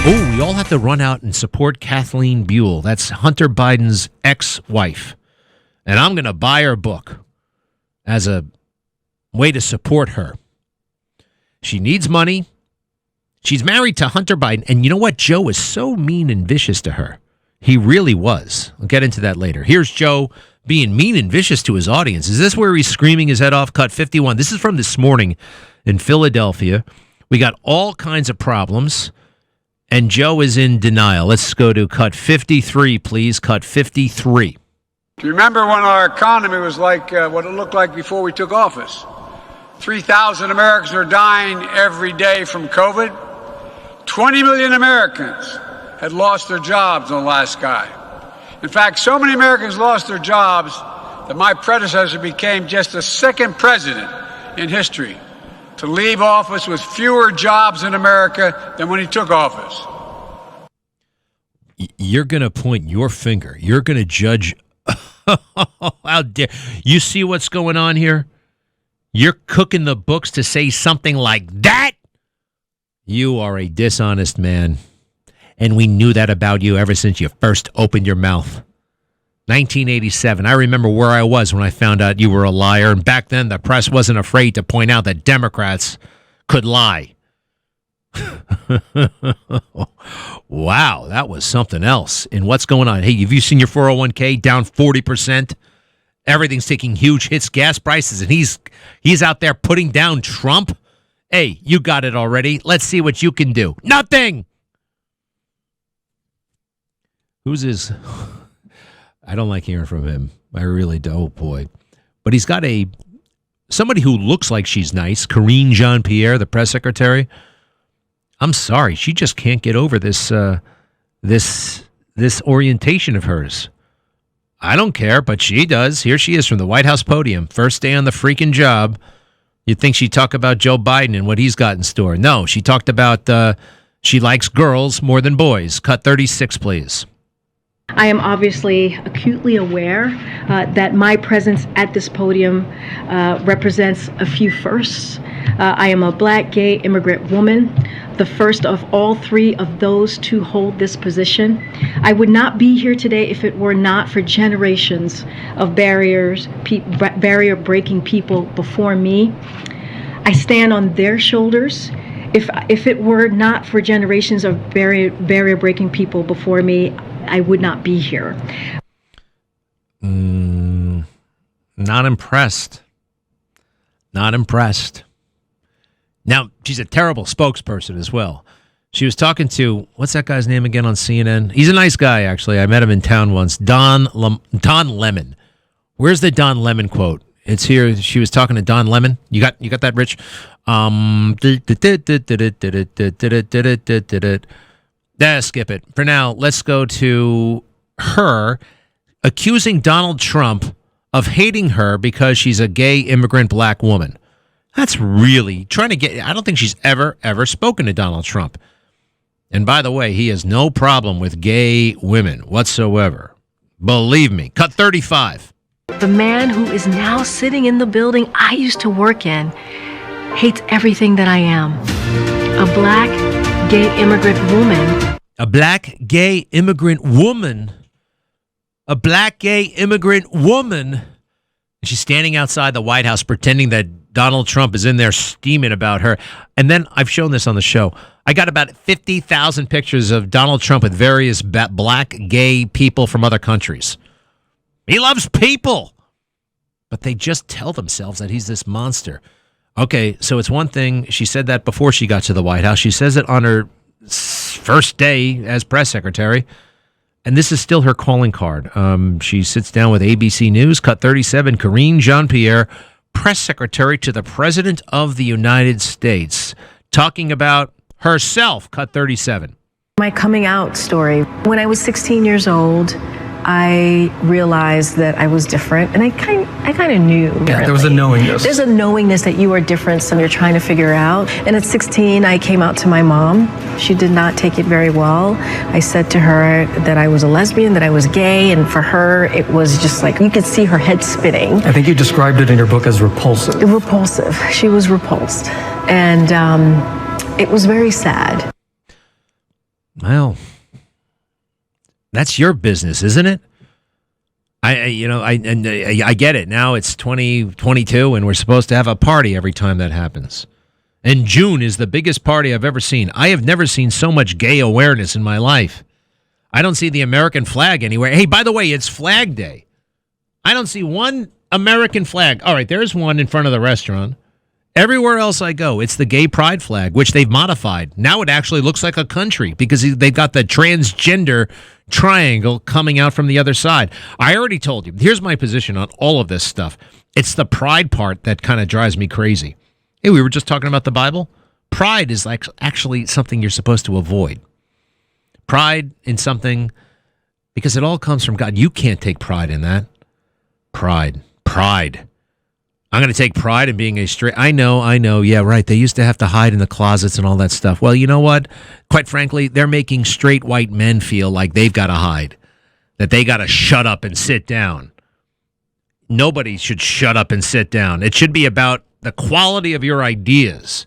Oh, we all have to run out and support Kathleen Buell. That's Hunter Biden's ex-wife. And I'm going to buy her book as a way to support her. She needs money. She's married to Hunter Biden. And you know what? Joe was so mean and vicious to her. He really was. I'll get into that later. Here's Joe being mean and vicious to his audience. Is this where he's screaming his head off? Cut 51. This is from this morning in Philadelphia. We got all kinds of problems. And Joe is in denial. Let's go to cut 53, please. Cut 53. Do you remember when our economy was like what it looked like before we took office? 3,000 Americans are dying every day from COVID. 20 million Americans had lost their jobs in the last guy. In fact, so many Americans lost their jobs that my predecessor became just the second president in history to leave office with fewer jobs in America than when he took office. You're going to point your finger. You're going to judge. How dare you see what's going on here? You're cooking the books to say something like that? You are a dishonest man. And we knew that about you ever since you first opened your mouth. 1987. I remember where I was when I found out you were a liar. And back then, the press wasn't afraid to point out that Democrats could lie. Wow, that was something else. And what's going on? Hey, have you seen your 401k down 40%? Everything's taking huge hits, gas prices, and he's out there putting down Trump. Hey, you got it already. Let's see what you can do. Nothing. Who's his... I don't like hearing from him. I really don't. Oh, boy. But he's got somebody who looks like she's nice, Karine Jean-Pierre, the press secretary. I'm sorry. She just can't get over this orientation of hers. I don't care, but she does. Here she is from the White House podium. First day on the freaking job. You'd think she'd talk about Joe Biden and what he's got in store. No, she talked about she likes girls more than boys. Cut 36, please. I am obviously acutely aware that my presence at this podium represents a few firsts. I am a Black, gay, immigrant woman, the first of all three of those to hold this position. I would not be here today if it were not for generations of barrier-breaking people before me. I stand on their shoulders. If it were not for generations of barrier-breaking people before me, I would not be here. Not impressed. Not impressed. Now, she's a terrible spokesperson as well. She was talking to, what's that guy's name again on CNN? He's a nice guy, actually. I met him in town once. Don Lemon. Where's the Don Lemon quote? It's here. She was talking to Don Lemon. You got that, Rich? Skip it. For now, let's go to her accusing Donald Trump of hating her because she's a gay immigrant black woman. That's really trying to get... I don't think she's ever spoken to Donald Trump. And by the way, he has no problem with gay women whatsoever. Believe me. Cut 35. The man who is now sitting in the building I used to work in hates everything that I am. A Black, gay immigrant woman. A Black, gay immigrant woman. A Black, gay immigrant woman. And she's standing outside the White House pretending that Donald Trump is in there steaming about her. And then I've shown this on the show. I got about 50,000 pictures of Donald Trump with various black gay people from other countries. He loves people. But they just tell themselves that he's this monster. Okay, so it's one thing. She said that before she got to the White House. She says it on her first day as press secretary. And this is still her calling card. She sits down with ABC News. Cut 37, Karine Jean-Pierre, press secretary to the President of the United States, talking about herself. Cut 37. My coming out story. When I was 16 years old, I realized that I was different, and I kind of knew. Yeah, there was a knowingness. There's a knowingness that you are different, so you're trying to figure out. And at 16, I came out to my mom. She did not take it very well. I said to her that I was a lesbian, that I was gay, and for her, it was just like, you could see her head spinning. I think you described it in your book as repulsive. Repulsive. She was repulsed. And it was very sad. Well, that's your business, isn't it? I get it. Now it's 2022, and we're supposed to have a party every time that happens. And June is the biggest party I've ever seen. I have never seen so much gay awareness in my life. I don't see the American flag anywhere. Hey, by the way, it's Flag Day. I don't see one American flag. All right, there's one in front of the restaurant. Everywhere else I go, it's the gay pride flag, which they've modified. Now it actually looks like a country because they've got the transgender triangle coming out from the other side. I already told you. Here's my position on all of this stuff. It's the pride part that kind of drives me crazy. Hey, we were just talking about the Bible. Pride is like actually something you're supposed to avoid. Pride in something, because it all comes from God. You can't take pride in that. Pride. I'm going to take pride in being a straight. I know. Yeah, right. They used to have to hide in the closets and all that stuff. Well, you know what? Quite frankly, they're making straight white men feel like they've got to hide, that they got to shut up and sit down. Nobody should shut up and sit down. It should be about the quality of your ideas,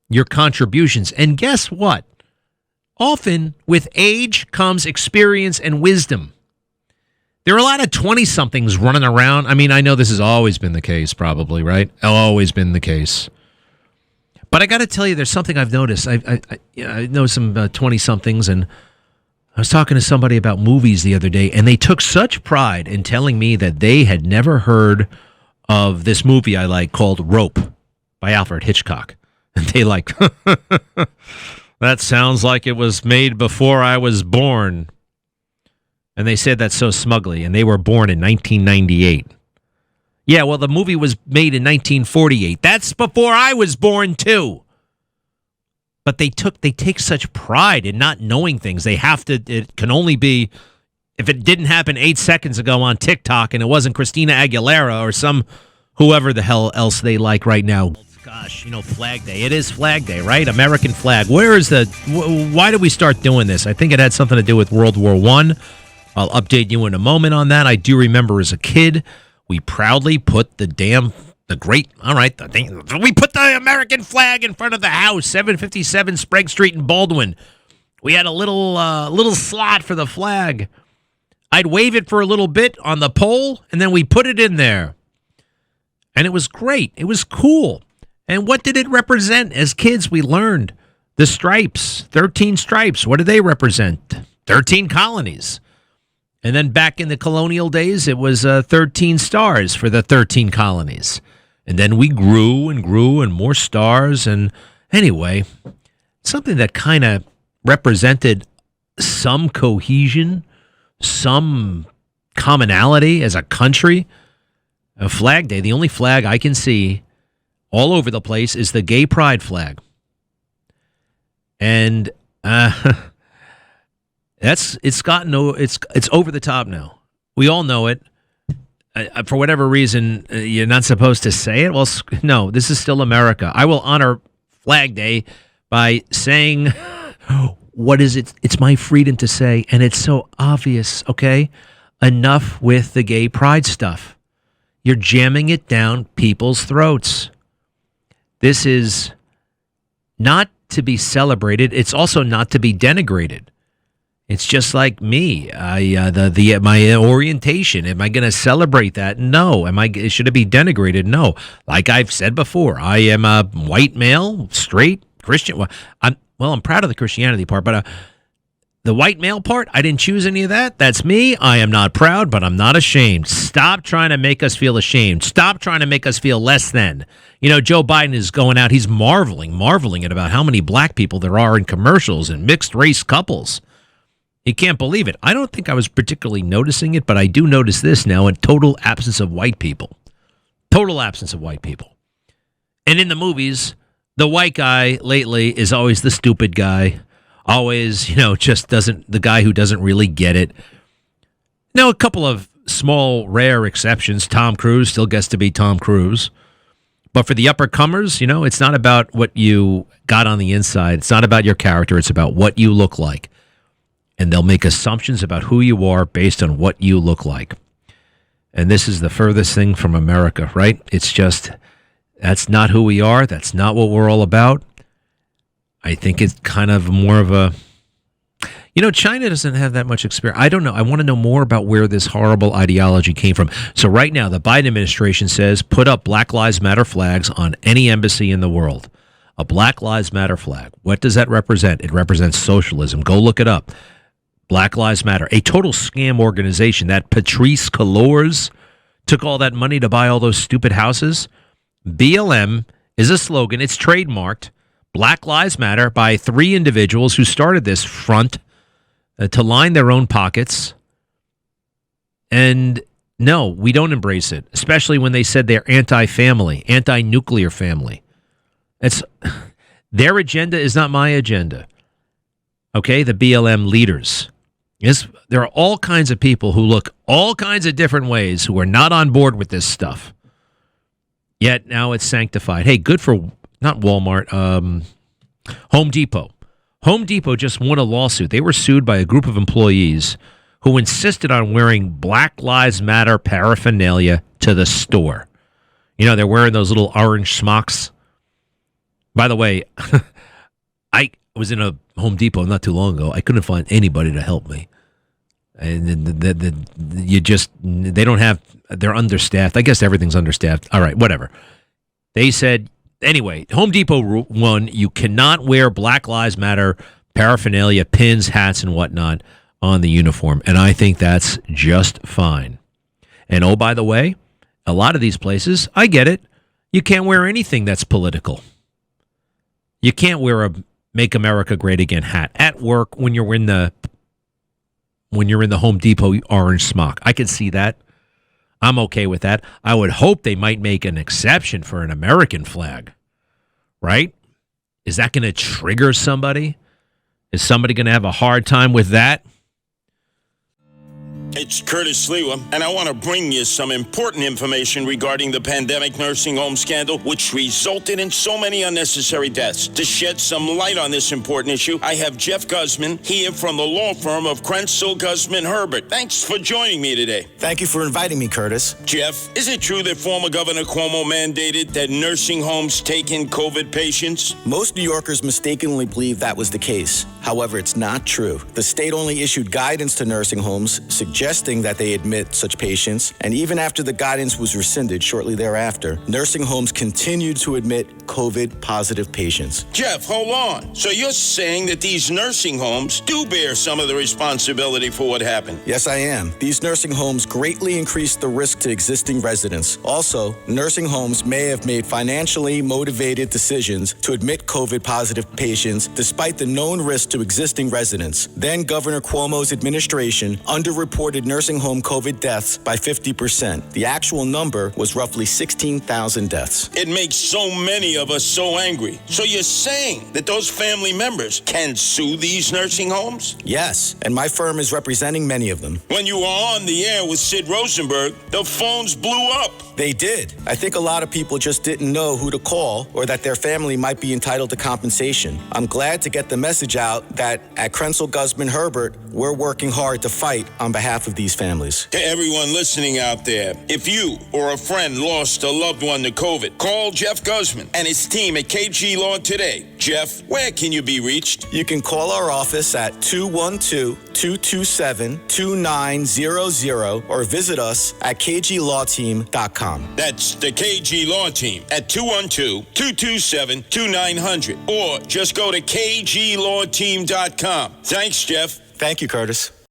your contributions. And guess what? Often with age comes experience and wisdom. There are a lot of 20-somethings running around. I mean, I know this has always been the case, probably, right? Always been the case. But I got to tell you, there's something I've noticed. I know some 20-somethings, and I was talking to somebody about movies the other day, and they took such pride in telling me that they had never heard of this movie I like called Rope by Alfred Hitchcock. And they like, that sounds like it was made before I was born. And they said that so smugly, and they were born in 1998. Yeah, well, the movie was made in 1948. That's before I was born, too. But they take such pride in not knowing things. It can only be, if it didn't happen 8 seconds ago on TikTok and it wasn't Christina Aguilera or some whoever the hell else they like right now. Gosh, Flag Day. It is Flag Day, right? American flag. Why did we start doing this? I think it had something to do with World War I. I'll update you in a moment on that. I do remember as a kid, we proudly put we put the American flag in front of the house, 757 Sprague Street in Baldwin. We had a little slot for the flag. I'd wave it for a little bit on the pole, and then we put it in there. And it was great. It was cool. And what did it represent? As kids, we learned the stripes, 13 stripes. What do they represent? 13 colonies. And then back in the colonial days, it was 13 stars for the 13 colonies. And then we grew and more stars. And anyway, something that kind of represented some cohesion, some commonality as a country. A Flag Day, the only flag I can see all over the place is the gay pride flag. And it's over the top now. We all know it. For whatever reason, you're not supposed to say it. Well, no, this is still America. I will honor Flag Day by saying, what is it? It's my freedom to say, and it's so obvious, okay? Enough with the gay pride stuff. You're jamming it down people's throats. This is not to be celebrated. It's also not to be denigrated. It's just like me. My orientation. Am I going to celebrate that? No. Should it be denigrated? No. Like I've said before, I am a white male, straight Christian. I'm proud of the Christianity part, but the white male part, I didn't choose any of that. That's me. I am not proud, but I'm not ashamed. Stop trying to make us feel ashamed. Stop trying to make us feel less than. Joe Biden is going out. He's marveling at about how many black people there are in commercials and mixed race couples. He can't believe it. I don't think I was particularly noticing it, but I do notice this now, a total absence of white people. Total absence of white people. And in the movies, the white guy lately is always the stupid guy. Always, just the guy who doesn't really get it. Now, a couple of small, rare exceptions. Tom Cruise still gets to be Tom Cruise. But for the uppercomers, it's not about what you got on the inside. It's not about your character. It's about what you look like. And they'll make assumptions about who you are based on what you look like. And this is the furthest thing from America, right? It's just, that's not who we are. That's not what we're all about. I think it's kind of more of a China doesn't have that much experience. I don't know. I want to know more about where this horrible ideology came from. So right now, the Biden administration says put up Black Lives Matter flags on any embassy in the world. A Black Lives Matter flag. What does that represent? It represents socialism. Go look it up. Black Lives Matter, a total scam organization. That Patrice Colors took all that money to buy all those stupid houses. BLM is a slogan. It's trademarked. Black Lives Matter by 3 individuals who started this front to line their own pockets. And no, we don't embrace it, especially when they said they're anti-family, anti-nuclear family. It's their agenda is not my agenda. Okay, the BLM leaders. Yes, there are all kinds of people who look all kinds of different ways who are not on board with this stuff. Yet now it's sanctified. Hey, good for not Walmart, Home Depot. Home Depot just won a lawsuit. They were sued by a group of employees who insisted on wearing Black Lives Matter paraphernalia to the store. They're wearing those little orange smocks. By the way, I was in a Home Depot not too long ago. I couldn't find anybody to help me. And they're understaffed. I guess everything's understaffed. All right, whatever. They said, anyway, Home Depot won. You cannot wear Black Lives Matter paraphernalia, pins, hats, and whatnot on the uniform. And I think that's just fine. And oh, by the way, a lot of these places, I get it. You can't wear anything that's political. You can't wear a Make America Great Again hat at work when you're in the Home Depot orange smock. I can see that. I'm okay with that. I would hope they might make an exception for an American flag, right? Is that going to trigger somebody? Is somebody going to have a hard time with that? It's Curtis Lewa, and I want to bring you some important information regarding the pandemic nursing home scandal, which resulted in so many unnecessary deaths. To shed some light on this important issue, I have Jeff Guzman here from the law firm of Krenzel, Guzman, Herbert. Thanks for joining me today. Thank you for inviting me, Curtis. Jeff, is it true that former Governor Cuomo mandated that nursing homes take in COVID patients? Most New Yorkers mistakenly believe that was the case. However, it's not true. The state only issued guidance to nursing homes suggesting that they admit such patients, and even after the guidance was rescinded shortly thereafter, nursing homes continued to admit COVID-positive patients. Jeff, hold on. So you're saying that these nursing homes do bear some of the responsibility for what happened? Yes, I am. These nursing homes greatly increased the risk to existing residents. Also, nursing homes may have made financially motivated decisions to admit COVID-positive patients despite the known risk to existing residents. Then Governor Cuomo's administration underreported nursing home COVID deaths by 50%. The actual number was roughly 16,000 deaths. It makes so many of us so angry. So you're saying that those family members can sue these nursing homes? Yes, and my firm is representing many of them. When you were on the air with Sid Rosenberg, the phones blew up. They did. I think a lot of people just didn't know who to call or that their family might be entitled to compensation. I'm glad to get the message out that at Krenzel, Guzman, Herbert, we're working hard to fight on behalf of these families. To everyone listening out there, if you or a friend lost a loved one to COVID, call Jeff Guzman and his team at KG Law today. Jeff, where can you be reached? You can call our office at 212-227-2900 or visit us at kglawteam.com. That's the KG Law Team at 212-227-2900 or just go to kglawteam.com. Thanks, Jeff. Thank you, Curtis.